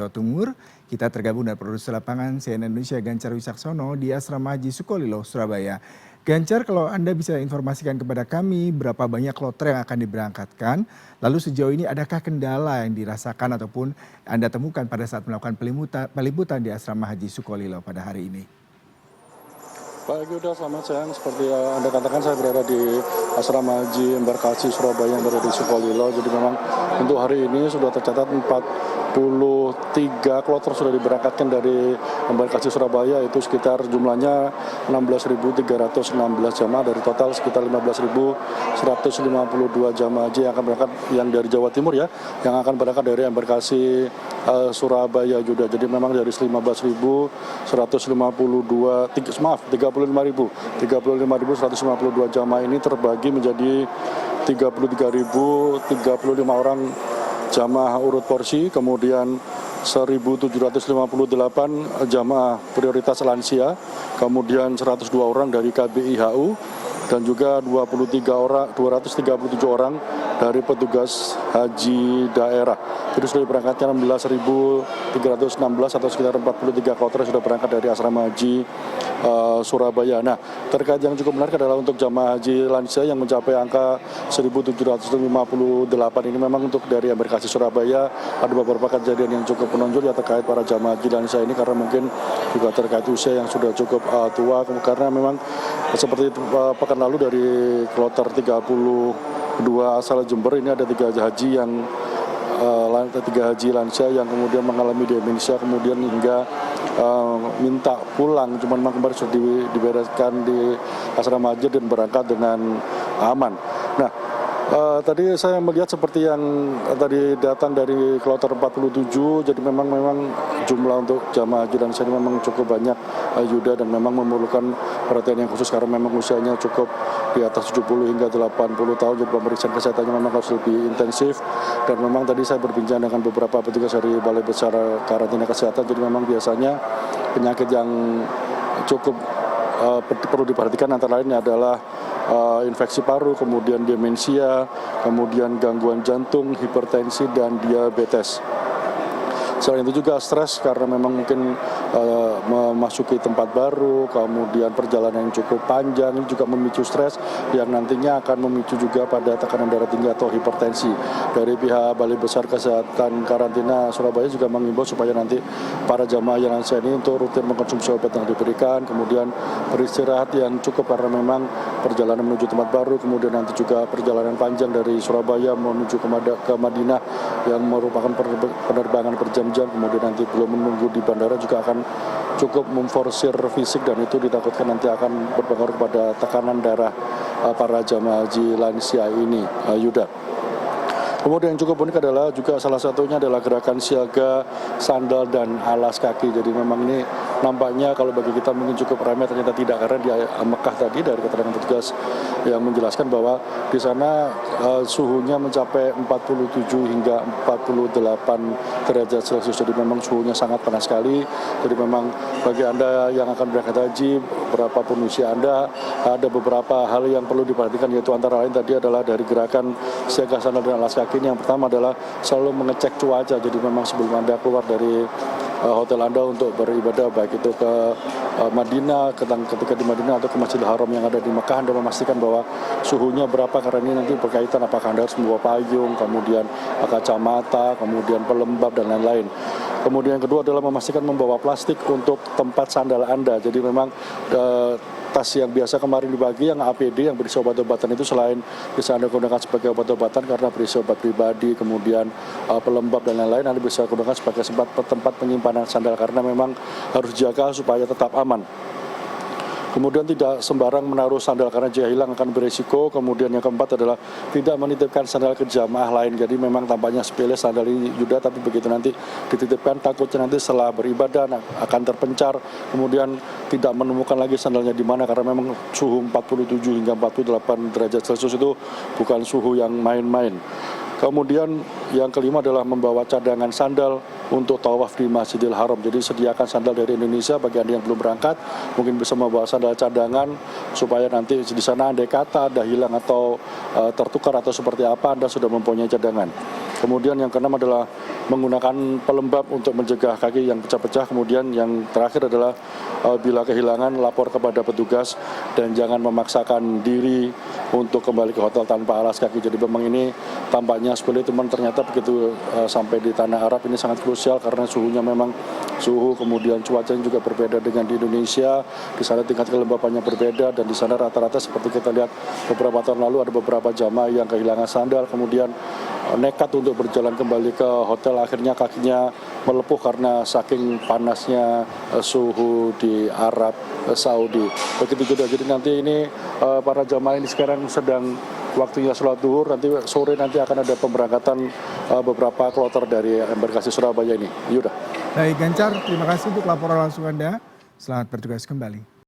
Jawa Timur, kita tergabung dengan produser lapangan CNN Indonesia Gancar Wicaksono di Asrama Haji Sukolilo, Surabaya. Gancar, kalau Anda bisa informasikan kepada kami berapa banyak kloter yang akan diberangkatkan, lalu sejauh ini adakah kendala yang dirasakan ataupun Anda temukan pada saat melakukan peliputan di Asrama Haji Sukolilo pada hari ini? Baik Yuda, selamat siang. Seperti Anda katakan, saya berada di Asrama Haji Embarkasi Surabaya yang berada di Sukolilo. Jadi memang untuk hari ini sudah tercatat 43 kloter sudah diberangkatkan dari Embarkasi Surabaya, itu sekitar jumlahnya 16.316 jamaah dari total sekitar 15.152 jamaah haji yang akan berangkat yang dari Jawa Timur ya, yang akan berangkat dari Embarkasi Surabaya Yuda. Jadi memang dari 35.152 jamaah ini terbagi menjadi 33.035 orang jamaah urut porsi, kemudian 1.758 jamaah prioritas lansia, kemudian 102 orang dari KBIHU, dan juga 237 orang dari petugas haji daerah. Jadi sudah berangkatnya 16.316 atau sekitar 43 kloter sudah berangkat dari asrama haji Surabaya. Nah, terkait yang cukup menarik adalah untuk jamaah haji lansia yang mencapai angka 1.758 ini, memang untuk dari Embarkasi Surabaya ada beberapa kejadian yang cukup menonjol ya terkait para jamaah haji lansia ini, karena mungkin juga terkait usia yang sudah cukup tua, karena memang seperti pekan lalu dari kloter 32 asal Jember ini ada tiga haji lansia yang kemudian mengalami demensia, kemudian hingga minta pulang, cuman memang kemarin sudah dibereskan di asrama haji dan berangkat dengan aman. Nah, tadi saya melihat seperti yang tadi datang dari kloter 47, jadi memang jumlah untuk jamaah haji lansia ini memang cukup banyak Yuda, dan memang memerlukan perhatian yang khusus karena memang usianya cukup di atas 70 hingga 80 tahun, jadi pemeriksaan kesehatannya memang harus lebih intensif. Dan memang tadi saya berbincang dengan beberapa petugas dari Balai Besar Karantina Kesehatan, jadi memang biasanya penyakit yang cukup perlu diperhatikan antara lain adalah infeksi paru, kemudian demensia, kemudian gangguan jantung, hipertensi, dan diabetes. Selain itu juga stres karena memang mungkin memasuki tempat baru, kemudian perjalanan yang cukup panjang ini juga memicu stres yang nantinya akan memicu juga pada tekanan darah tinggi atau hipertensi. Dari pihak Balai Besar Kesehatan Karantina Surabaya juga mengimbau supaya nanti para jamaah yang lansia ini untuk rutin mengkonsumsi obat yang diberikan, kemudian beristirahat yang cukup karena memang perjalanan menuju tempat baru, kemudian nanti juga perjalanan panjang dari Surabaya menuju ke Madinah yang merupakan penerbangan berjam-jam, kemudian nanti belum menunggu di bandara juga akan cukup memforsir fisik, dan itu ditakutkan nanti akan berpengaruh pada tekanan darah para jamaah haji lansia ini, Yuda. Kemudian yang cukup unik adalah juga salah satunya adalah gerakan siaga sandal dan alas kaki. Jadi memang ini nampaknya kalau bagi kita mungkin cukup remeh, ternyata tidak, karena di Mekah tadi dari keterangan petugas yang menjelaskan bahwa di sana suhunya mencapai 47 hingga 48 derajat Celcius. Jadi memang suhunya sangat panas sekali. Jadi memang bagi Anda yang akan berangkat haji, berapapun usia Anda, ada beberapa hal yang perlu diperhatikan, yaitu antara lain tadi adalah dari gerakan siaga sandal dan alas kaki. Yang pertama adalah selalu mengecek cuaca. Jadi memang sebelum Anda keluar dari hotel Anda untuk beribadah, baik itu ke Madinah, ketika di Madinah atau ke Masjidil Haram yang ada di Mekah, Anda memastikan bahwa suhunya berapa, karena ini nanti berkaitan apakah Anda harus membawa payung, kemudian kacamata, kemudian pelembab, dan lain-lain. Kemudian yang kedua adalah memastikan membawa plastik untuk tempat sandal Anda. Jadi memang tas yang biasa kemarin dibagi, yang APD yang berisi obat-obatan itu selain bisa Anda gunakan sebagai obat-obatan karena berisi obat pribadi, kemudian pelembab dan lain-lain, Anda bisa gunakan sebagai tempat penyimpanan sandal karena memang harus jaga supaya tetap aman. Kemudian tidak sembarang menaruh sandal karena jika hilang akan berisiko. Kemudian yang keempat adalah tidak menitipkan sandal ke jamaah lain. Jadi memang tampaknya sepele sandal ini Yuda, tapi begitu nanti dititipkan takutnya nanti setelah beribadah akan terpencar, kemudian tidak menemukan lagi sandalnya di mana, karena memang suhu 47 hingga 48 derajat Celcius itu bukan suhu yang main-main. Kemudian yang kelima adalah membawa cadangan sandal untuk tawaf di Masjidil Haram. Jadi sediakan sandal dari Indonesia bagi Anda yang belum berangkat, mungkin bisa membawa sandal cadangan supaya nanti di sana andai kata ada hilang atau tertukar atau seperti apa, Anda sudah mempunyai cadangan. Kemudian yang keenam adalah menggunakan pelembab untuk mencegah kaki yang pecah-pecah. Kemudian yang terakhir adalah bila kehilangan lapor kepada petugas dan jangan memaksakan diri untuk kembali ke hotel tanpa alas kaki. Jadi memang ini tampaknya sepele, teman, ternyata begitu sampai di tanah Arab ini sangat krusial karena suhunya memang suhu, kemudian cuacanya juga berbeda dengan di Indonesia. Di sana tingkat kelembapannya berbeda dan di sana rata-rata seperti kita lihat beberapa tahun lalu ada beberapa jamaah yang kehilangan sandal, kemudian nekat untuk berjalan kembali ke hotel, akhirnya kakinya melepuh karena saking panasnya suhu di Arab Saudi. Begitu juga, jadi nanti ini para jamaah ini sekarang sedang waktunya sholat zuhur, nanti sore nanti akan ada pemberangkatan beberapa kloter dari embarkasi Surabaya ini. Yuda. Baik Gancar, terima kasih untuk laporan langsung Anda. Selamat bertugas kembali.